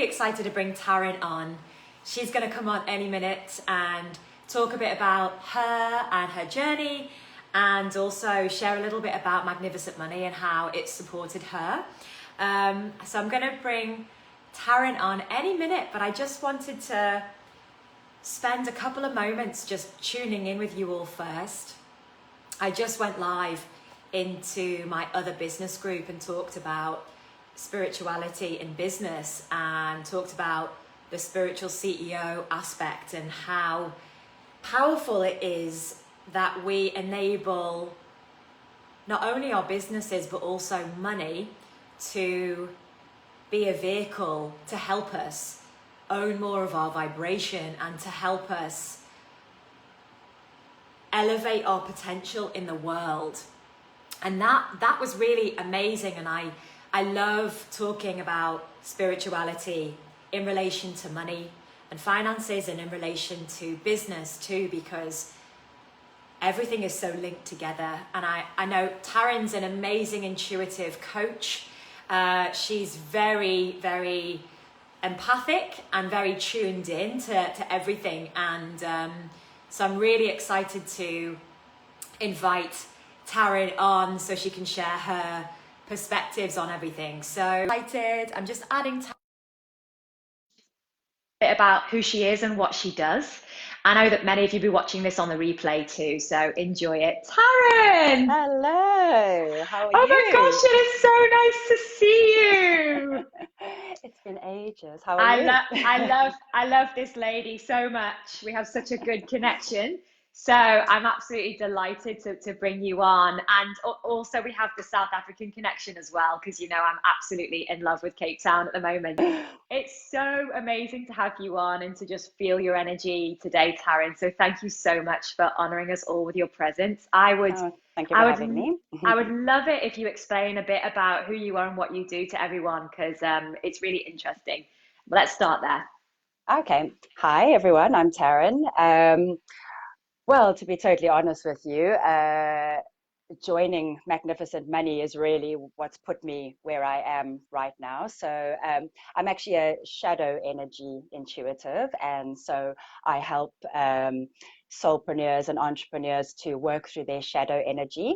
excited to bring Tarryn on. She's going to come on any minute and talk a bit about her and her journey, and also share a little bit about Magnificent Money and how it supported her. So I'm going to bring Tarryn on any minute, but I just wanted to spend a couple of moments just tuning in with you all first. I just went live into my other business group and talked about spirituality in business, and talked about the spiritual CEO aspect and how powerful it is that we enable not only our businesses but also money to be a vehicle to help us own more of our vibration and to help us elevate our potential in the world. And that was really amazing. And I love talking about spirituality in relation to money and finances, and in relation to business too, because everything is so linked together. And I know Tarryn's an amazing intuitive coach. She's very, very empathic and very tuned in to everything. And so I'm really excited to invite Tarryn on so she can share her perspectives on everything. So excited. I'm just adding bit about who she is and what she does. I know that many of you will be watching this on the replay too, so enjoy it. Tarryn! Hello, how are you? Oh my gosh, it is so nice to see you. It's been ages. How are you? I love this lady so much. We have such a good connection. So I'm absolutely delighted to bring you on. And also we have the South African connection as well, because you know I'm absolutely in love with Cape Town at the moment. It's so amazing to have you on and to just feel your energy today, Tarryn. So thank you so much for honouring us all with your presence. Thank you for having me. I would love it if you explain a bit about who you are and what you do to everyone, because it's really interesting. But let's start there. Okay. Hi, everyone. I'm Tarryn. Well, to be totally honest with you, joining Magnificent Money is really what's put me where I am right now. So I'm actually a shadow energy intuitive, and so I help soulpreneurs and entrepreneurs to work through their shadow energy.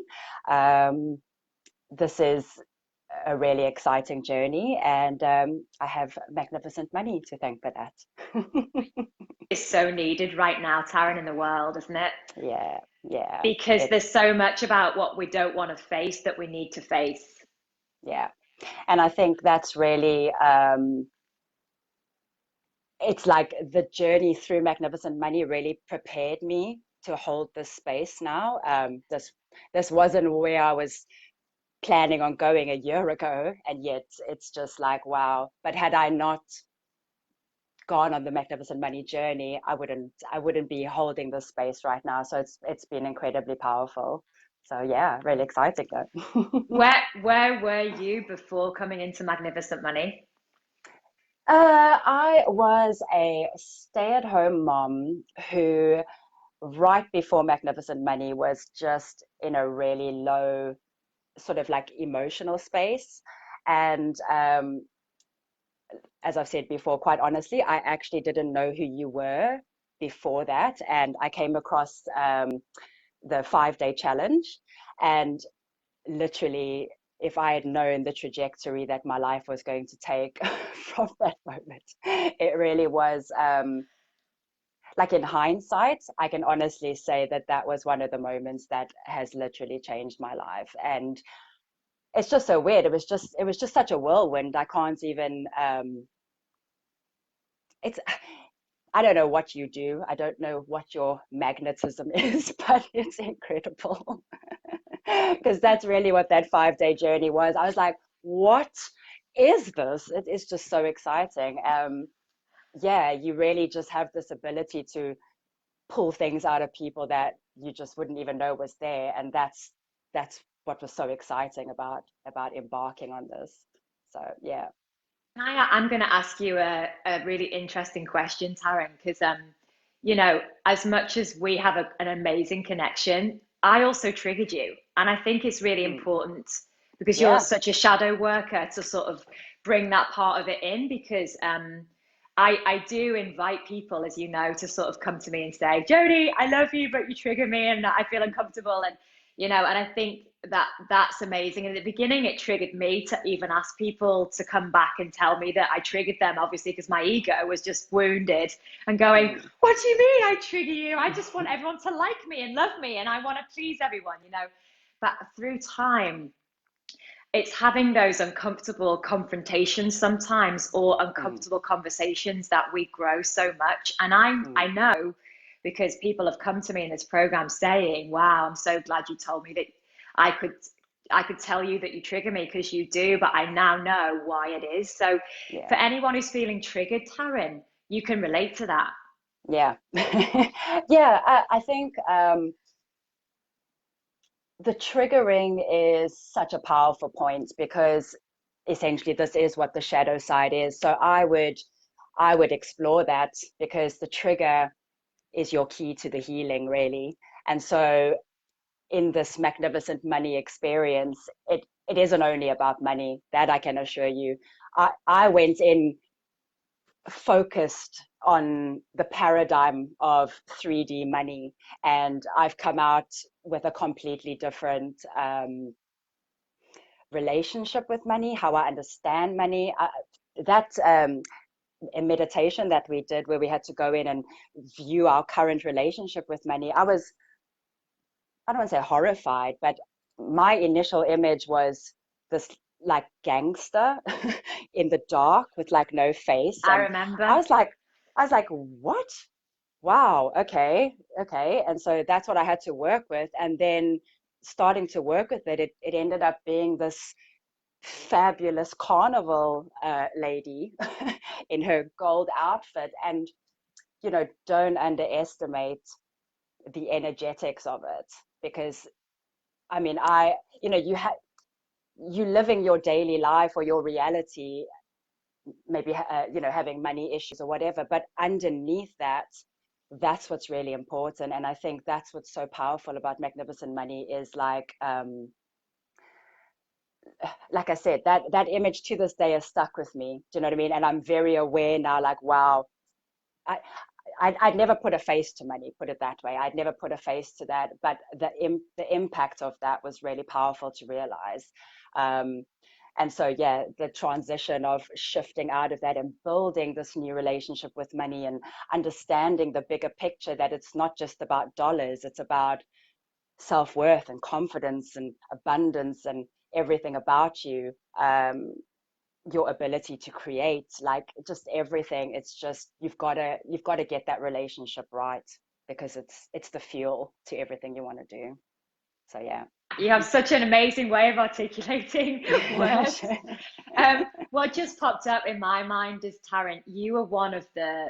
This is a really exciting journey, and I have Magnificent Money to thank for that. It's so needed right now, Tarryn, in the world, isn't it? Yeah. Because there's so much about what we don't want to face that we need to face. Yeah. And I think that's really, it's like the journey through Magnificent Money really prepared me to hold this space now. This wasn't where I was planning on going a year ago, and yet it's just like, wow. But had I not gone on the Magnificent Money journey, I wouldn't be holding this space right now. So it's been incredibly powerful. So yeah, really exciting though. Where were you before coming into Magnificent Money? I was a stay-at-home mom who, right before Magnificent Money, was just in a really low sort of like emotional space. And as I've said before, quite honestly, I actually didn't know who you were before that. And I came across the 5-day challenge. And literally, if I had known the trajectory that my life was going to take from that moment, it really was, like in hindsight, I can honestly say that was one of the moments that has literally changed my life. And it's just so weird. It was just such a whirlwind. I can't even, I don't know what you do. I don't know what your magnetism is, but it's incredible. Because that's really what that 5-day journey was. I was like, what is this? It is just so exciting. Yeah, you really just have this ability to pull things out of people that you just wouldn't even know was there. And that's what was so exciting about embarking on this. So yeah. I'm going to ask you a really interesting question, Tarryn, because you know, as much as we have an amazing connection, I also triggered you, and I think it's really important because you're such a shadow worker to sort of bring that part of it in, because I do invite people, as you know, to sort of come to me and say, Jodie, I love you, but you trigger me and I feel uncomfortable. And, and I think that that's amazing. And at the beginning, it triggered me to even ask people to come back and tell me that I triggered them, obviously, because my ego was just wounded and going, what do you mean I trigger you? I just want everyone to like me and love me and I want to please everyone, But through time, it's having those uncomfortable confrontations sometimes, or uncomfortable conversations, that we grow so much. And I know, because people have come to me in this program saying, wow, I'm so glad you told me that I could tell you that you trigger me, because you do, but I now know why it is. So for anyone who's feeling triggered, Tarryn, you can relate to that. Yeah. Yeah, I think the triggering is such a powerful point, because essentially this is what the shadow side is. So I would explore that, because the trigger is your key to the healing, really. And so in this magnificent money experience, it isn't only about money, that I can assure you. I went in focused on the paradigm of 3D money, and I've come out with a completely different relationship with money, how I understand money. That a meditation that we did, where we had to go in and view our current relationship with money, I don't want to say horrified, but my initial image was this like gangster in the dark with like no face. I And remember. I was like, what? Wow, okay. And so that's what I had to work with. And then starting to work with it, it ended up being this fabulous carnival lady in her gold outfit. And, don't underestimate the energetics of it, because I mean, you living your daily life or your reality, maybe having money issues or whatever, but underneath that, that's what's really important. And I think that's what's so powerful about Magnificent Money is like I said, that image to this day is stuck with me. Do you know what I mean? And I'm very aware now, like, wow, I'd never put a face to money, put it that way. I'd never put a face to that, but the impact of that was really powerful to realize. And so, yeah, the transition of shifting out of that and building this new relationship with money and understanding the bigger picture, that it's not just about dollars, it's about self-worth and confidence and abundance and everything about you. Your ability to create, like just everything. It's just you've got to get that relationship right, because it's the fuel to everything you want to do. So yeah, you have such an amazing way of articulating words. What just popped up in my mind is, Tarryn, you were one of the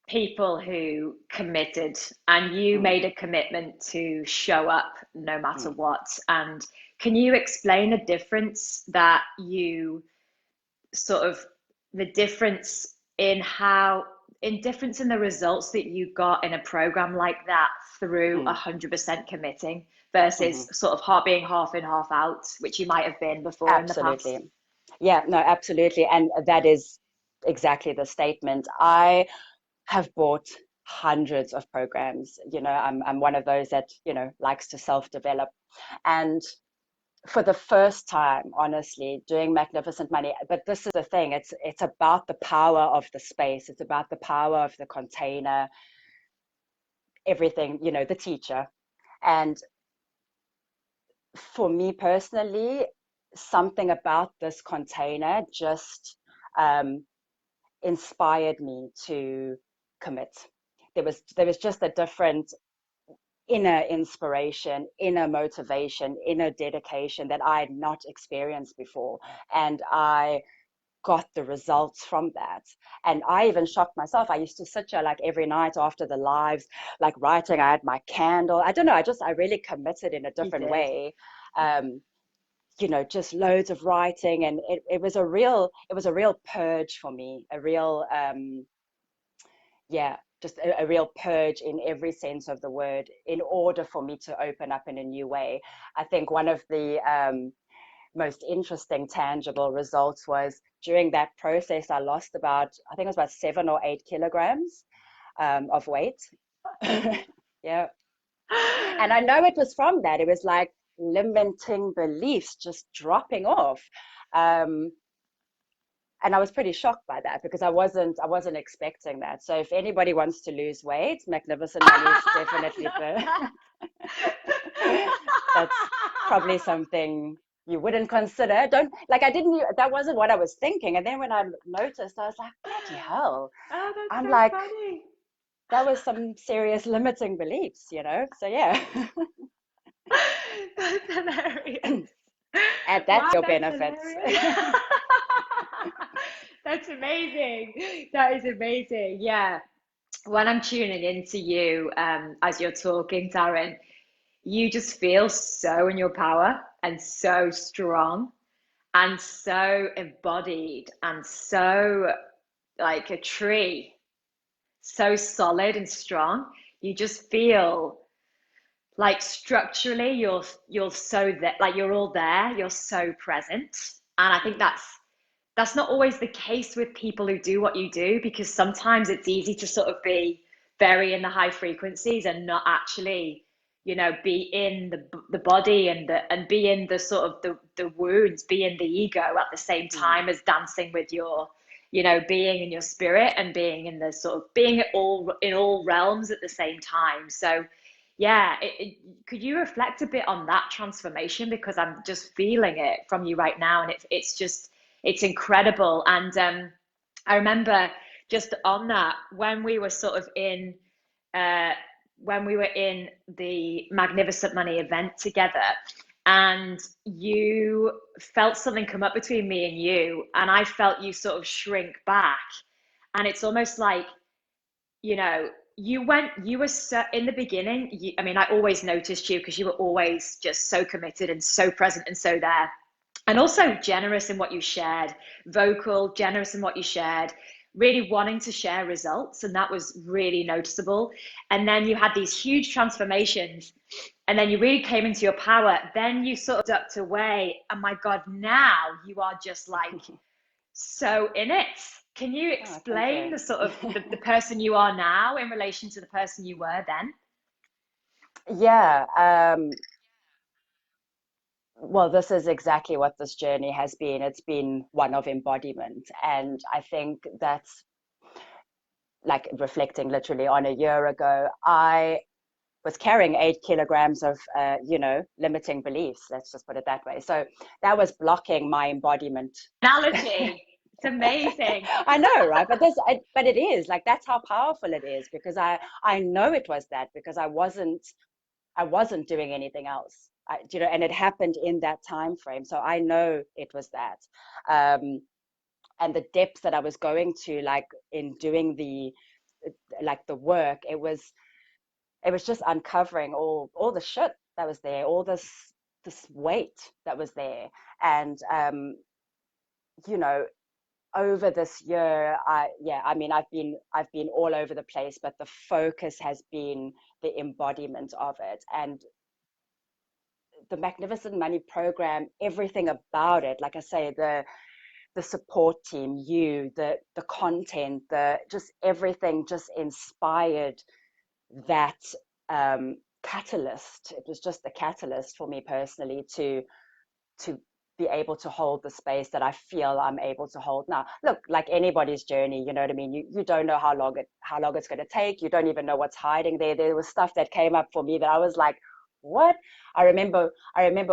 people who committed, and you made a commitment to show up no matter what. And can you explain the difference that you sort of the difference in difference in the results that you got in a program like that through 100% committing versus sort of being half in, half out, which you might have been before in the past? absolutely. Yeah, no, absolutely. And that is exactly the statement. I have bought hundreds of programs. I'm one of those that likes to self-develop. And for the first time, honestly, doing Magnificent Money. But this is the thing, it's about the power of the space. It's about the power of the container, everything, the teacher. And for me personally, something about this container just inspired me to commit. There was just a different inner inspiration, inner motivation, inner dedication that I had not experienced before. And I got the results from that. And I even shocked myself. I used to sit here like every night after the lives, like writing. I had my candle. I don't know. I really committed in a different way. Just loads of writing. And it was a real purge for me, a real, just a real purge in every sense of the word, in order for me to open up in a new way. I think one of the most interesting tangible results was during that process, I lost I think it was about 7 or 8 kilograms of weight. Yeah. And I know it was from that. It was like limiting beliefs just dropping off. And I was pretty shocked by that because I wasn't expecting that. So if anybody wants to lose weight, Magnificent Money is definitely that's probably something you wouldn't consider. That wasn't what I was thinking. And then when I noticed, I was like, bloody hell. Oh, that's I'm so like, funny. that was some serious limiting beliefs, So yeah. That's hilarious. And that's Wow, your that's benefits. hilarious. That's amazing. That is amazing. Yeah. When I'm tuning into you, as you're talking, Tarryn, you just feel so in your power and so strong and so embodied and so like a tree, so solid and strong. You just feel like structurally you're so that like you're all there, you're so present. And I think that's not always the case with people who do what you do, because sometimes it's easy to sort of be very in the high frequencies and not actually, be in the body and be in the sort of the wounds, be in the ego at the same time as dancing with your, being in your spirit and being in the sort of being all in all realms at the same time. So yeah, could you reflect a bit on that transformation, because I'm just feeling it from you right now, and it's incredible. And I remember just on that when we were sort of uh, when we were in the Magnificent Money event together, and you felt something come up between me and you, and I felt you sort of shrink back, and it's almost like, you know, you were so in the beginning. I mean, I always noticed you because you were always just so committed and so present and so there. And also generous in what you shared, vocal, generous in what you shared, really wanting to share results. And that was really noticeable. And then you had these huge transformations. And then you really came into your power. Then you sort of ducked away. And my God, now you are just like so in it. Can you Oh, thank explain you. the sort of the person you are now in relation to the person you were then? Yeah. Well, this is exactly what this journey has been. It's been one of embodiment. And I think that's like reflecting literally on a year ago, I was carrying 8 kilograms of, limiting beliefs. Let's just put it that way. So that was blocking my embodiment. Analogy. It's amazing. I know, right? But it is like, that's how powerful it is, because I know it was that, because I wasn't doing anything else. And it happened in that time frame. So I know it was that. And the depths that I was going to, like in doing the work, it was just uncovering all the shit that was there, all this weight that was there. And you know over this year, I mean, I've been all over the place, but the focus has been the embodiment of it. And the Magnificent Money program, everything about it, like I say, the support team, the content, the just everything just inspired that catalyst. It was just the catalyst for me personally to be able to hold the space that I feel I'm able to hold now. Look, like anybody's journey, you know what I mean? You don't know how long it's going to take. You don't even know what's hiding there. There was stuff that came up for me that I was like, what? I remember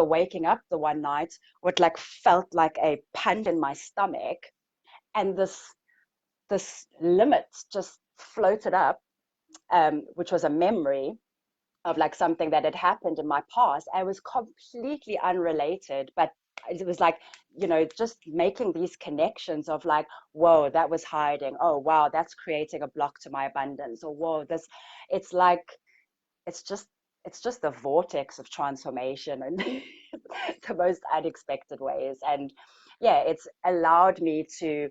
waking up the one night with like felt like a punch in my stomach, and this limit just floated up, which was a memory of like something that had happened in my past. I was completely unrelated, but it was like, just making these connections of like, whoa, that was hiding. Oh, wow, that's creating a block to my abundance. Or whoa, it's like, it's just, it's just the vortex of transformation and the most unexpected ways. And yeah, it's allowed me to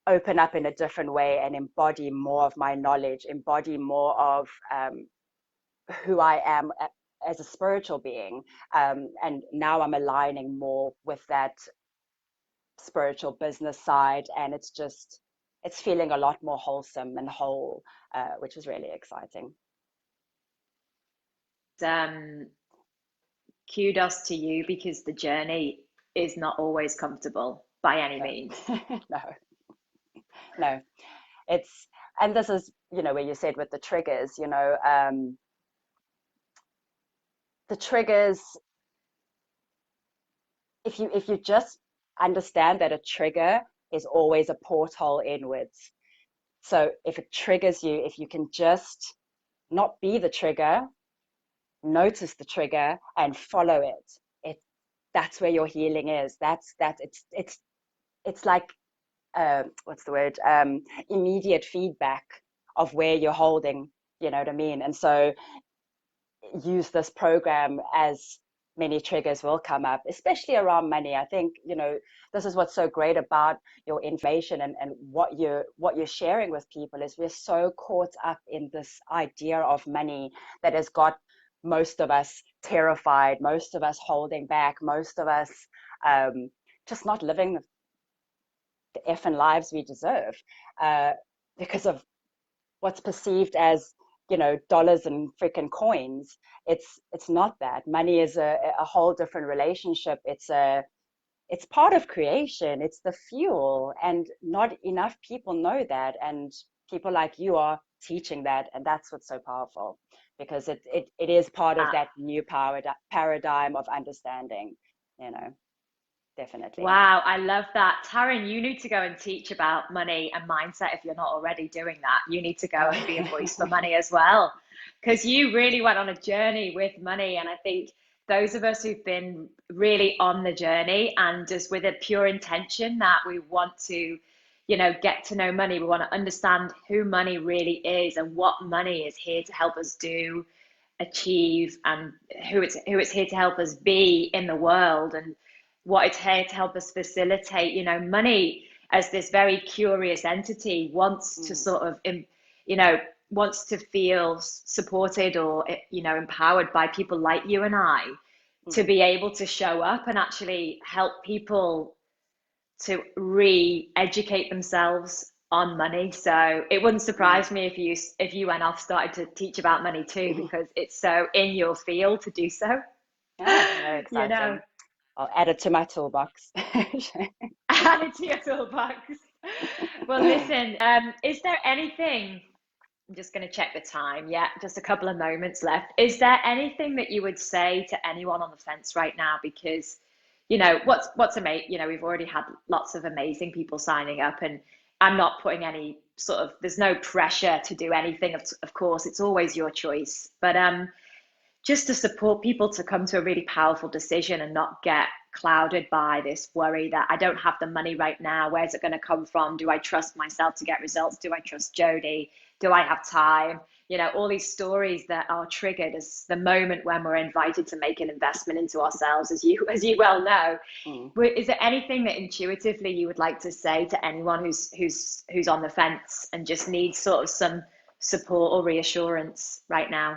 open up in a different way and embody more of my knowledge, embody more of who I am as a spiritual being. And now I'm aligning more with that spiritual business side, and it's feeling a lot more wholesome and whole, which is really exciting. Kudos to you, because the journey is not always comfortable by any means. No, and this is, where you said with the triggers, the triggers, if you just understand that a trigger is always a porthole inwards. So if it triggers you, if you can just not be the trigger, notice the trigger and follow it, that's where your healing is. It's like, what's the word? Immediate feedback of where you're holding, you know what I mean? And so use this program, as many triggers will come up, especially around money. I think, this is what's so great about your information and what you're sharing with people, is we're so caught up in this idea of money that has got most of us terrified, most of us holding back, most of us just not living the effing lives we deserve, because of what's perceived as, dollars and freaking coins. It's not that. Money is a whole different relationship. It's part of creation. It's the fuel, and not enough people know that, and people like you are teaching that, and that's what's so powerful, because it is part of that new paradigm of understanding, definitely. Wow, I love that. Tarryn, you need to go and teach about money and mindset. If you're not already doing that, you need to go and be a voice for money as well, because you really went on a journey with money. And I think those of us who've been really on the journey and just with a pure intention that we want to, get to know money, we want to understand who money really is and what money is here to help us do, achieve, and who it's here to help us be in the world, and what it's here to help us facilitate. Money, as this very curious entity, wants to sort of wants to feel supported or empowered by people like you and I to be able to show up and actually help people to re-educate themselves on money. So it wouldn't surprise me if you went off started to teach about money too, because it's so in your field to do so. Very exciting. I'll add it to my toolbox. Add it to your toolbox. Well, listen, is there anything, I'm just going to check the time. Yeah, just a couple of moments left. Is there anything that you would say to anyone on the fence right now? Because, what's amazing, we've already had lots of amazing people signing up, and I'm not putting any there's no pressure to do anything. Of course, it's always your choice. But just to support people to come to a really powerful decision and not get clouded by this worry that I don't have the money right now. Where's it going to come from? Do I trust myself to get results? Do I trust Jody? Do I have time? All these stories that are triggered as the moment when we're invited to make an investment into ourselves, as you well know. Is there anything that intuitively you would like to say to anyone who's on the fence and just needs sort of some support or reassurance right now?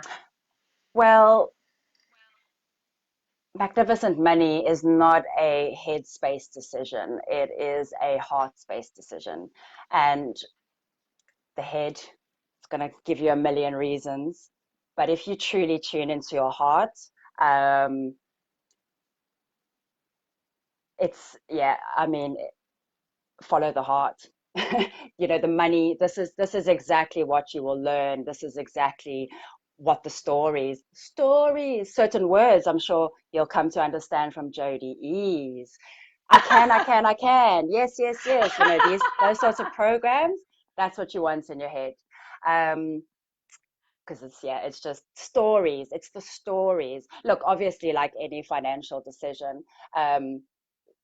Well, magnificent money is not a headspace decision. It is a heart space decision. And the head is going to give you a million reasons. But if you truly tune into your heart, follow the heart. The money, this is exactly what you will learn. This is exactly what the stories, certain words I'm sure you'll come to understand from Jody. Ease. I can. Yes. Those sorts of programs, that's what you want in your head. Because it's just stories. It's the stories. Look, obviously, like any financial decision,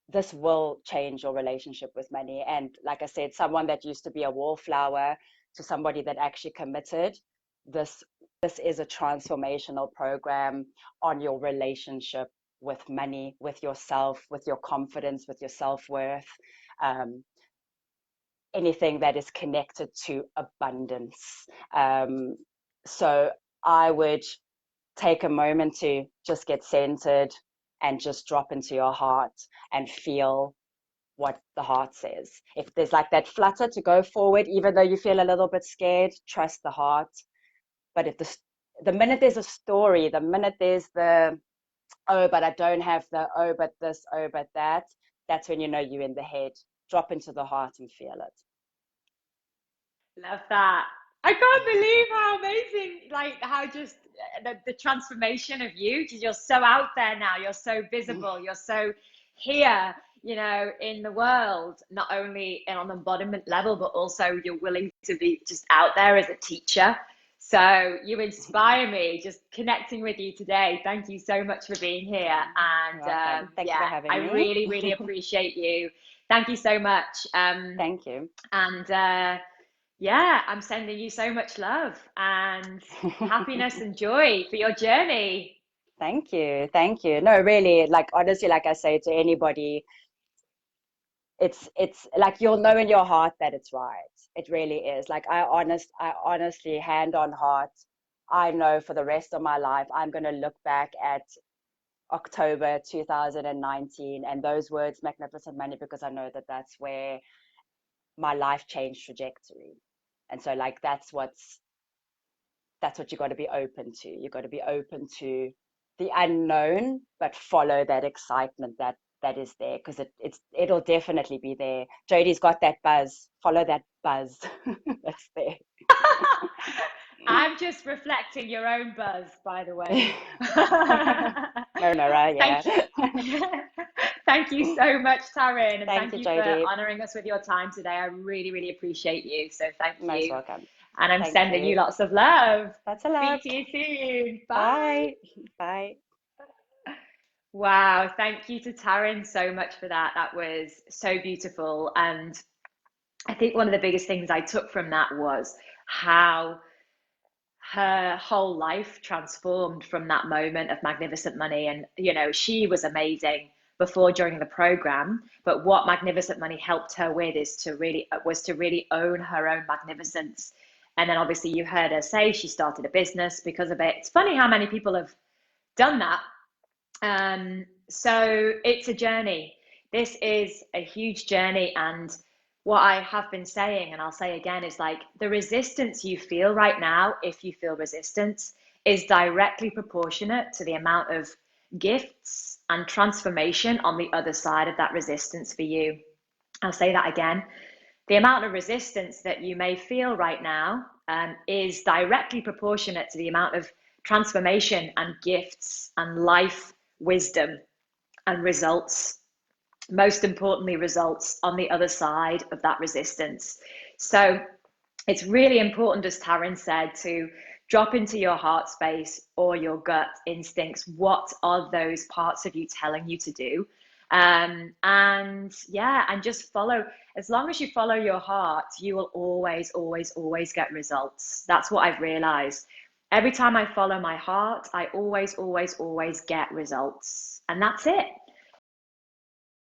this will change your relationship with money. And like I said, someone that used to be a wallflower to somebody that actually committed, this is a transformational program on your relationship with money, with yourself, with your confidence, with your self-worth, anything that is connected to abundance. So I would take a moment to just get centered and just drop into your heart and feel what the heart says. If there's like that flutter to go forward, even though you feel a little bit scared, trust the heart. But if the minute there's a story, the minute there's the, oh, but I don't have the, oh, but this, oh, but that, that's when you know you're in the head. Drop into the heart and feel it. Love that. I can't believe how amazing, like how just the transformation of you, because you're so out there now, you're so visible, you're so here, in the world, not only on the embodiment level, but also you're willing to be just out there as a teacher. So you inspire me just connecting with you today. Thank you so much for being here. And Thank you for having I me. really, really appreciate you. Thank you so much. Thank you. And yeah, I'm sending you so much love and happiness and joy for your journey. Thank you. Thank you. No, really, like honestly, like I say to anybody, it's like you'll know in your heart that it's right. It really is. Like I honestly, hand on heart, I know for the rest of my life, I'm going to look back at October 2019 and those words, magnificent money, because I know that that's where my life changed trajectory. And so like that's what you got to be open to. You got to be open to the unknown, but follow that excitement that is there, because it'll definitely be there. Jodie's got that buzz. Follow that buzz that's there. I'm just reflecting your own buzz, by the way. Mirror, yeah. Thank you. Thank you so much, Tarryn, and Thank thank you, you for Jodie. honoring us with your time today. I really, really appreciate you. So thank Most you. welcome. And I'm Thank sending you you. lots of love. That's a love. Speak to you soon. Bye. Bye. Wow, thank you to Taryn so much for that. That was so beautiful. And I think one of the biggest things I took from that was how her whole life transformed from that moment of magnificent money. And she was amazing before joining the program, but what magnificent money helped her with is to really own her own magnificence. And then obviously you heard her say she started a business because of it. It's funny how many people have done that. So it's a journey. This is a huge journey. And what I have been saying, and I'll say again, is like the resistance you feel right now, if you feel resistance, is directly proportionate to the amount of gifts and transformation on the other side of that resistance for you. I'll say that again. The amount of resistance that you may feel right now is directly proportionate to the amount of transformation and gifts and life wisdom and results, most importantly, results on the other side of that resistance. So it's really important, as Tarryn said, to drop into your heart space or your gut instincts. What are those parts of you telling you to do? And just follow. As long as you follow your heart, you will always, always, always get results. That's what I've realized. Every time I follow my heart, I always, always, always get results. And that's it.